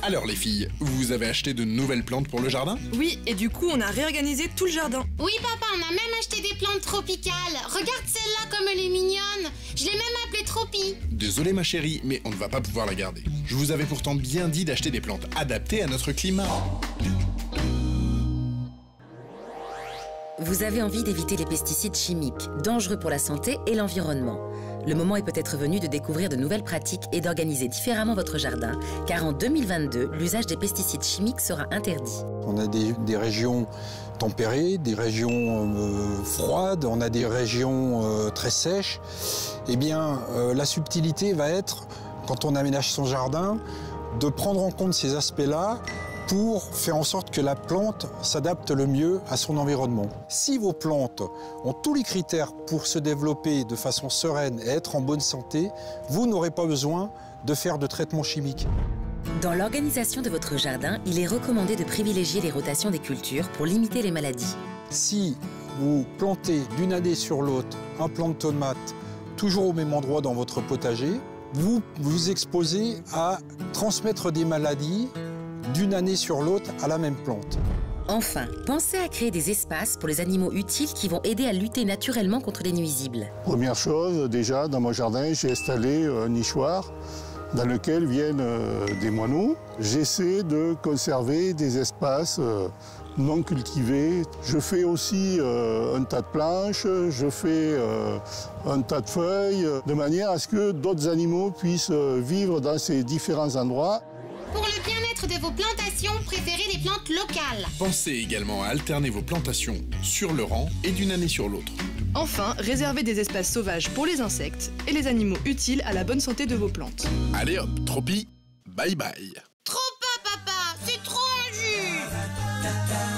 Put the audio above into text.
Alors les filles, vous avez acheté de nouvelles plantes pour le jardin? Oui, et du coup on a réorganisé tout le jardin. Oui papa, on a même acheté des plantes tropicales. Regarde celle-là comme elle est mignonne. Je l'ai même appelée Tropi. Désolé ma chérie, mais on ne va pas pouvoir la garder. Je vous avais pourtant bien dit d'acheter des plantes adaptées à notre climat. Vous avez envie d'éviter les pesticides chimiques, dangereux pour la santé et l'environnement. Le moment est peut-être venu de découvrir de nouvelles pratiques et d'organiser différemment votre jardin, car en 2022, l'usage des pesticides chimiques sera interdit. On a des régions tempérées, des régions froides, on a des régions très sèches. Eh bien, la subtilité va être, quand on aménage son jardin, de prendre en compte ces aspects-là pour faire en sorte que la plante s'adapte le mieux à son environnement. Si vos plantes ont tous les critères pour se développer de façon sereine et être en bonne santé, vous n'aurez pas besoin de faire de traitement chimique. Dans l'organisation de votre jardin, il est recommandé de privilégier les rotations des cultures pour limiter les maladies. Si vous plantez d'une année sur l'autre un plant de tomate toujours au même endroit dans votre potager, vous vous exposez à transmettre des maladies d'une année sur l'autre à la même plante. Enfin, pensez à créer des espaces pour les animaux utiles qui vont aider à lutter naturellement contre les nuisibles. Première chose, déjà, dans mon jardin, j'ai installé un nichoir dans lequel viennent des moineaux. J'essaie de conserver des espaces non cultivés. Je fais aussi un tas de planches, je fais un tas de feuilles, de manière à ce que d'autres animaux puissent vivre dans ces différents endroits. Pour le bien-être de vos plantations, préférez les plantes locales. Pensez également à alterner vos plantations sur le rang et d'une année sur l'autre. Enfin, réservez des espaces sauvages pour les insectes et les animaux utiles à la bonne santé de vos plantes. Allez hop, Tropi, bye bye. Trop pas papa, c'est trop injuste.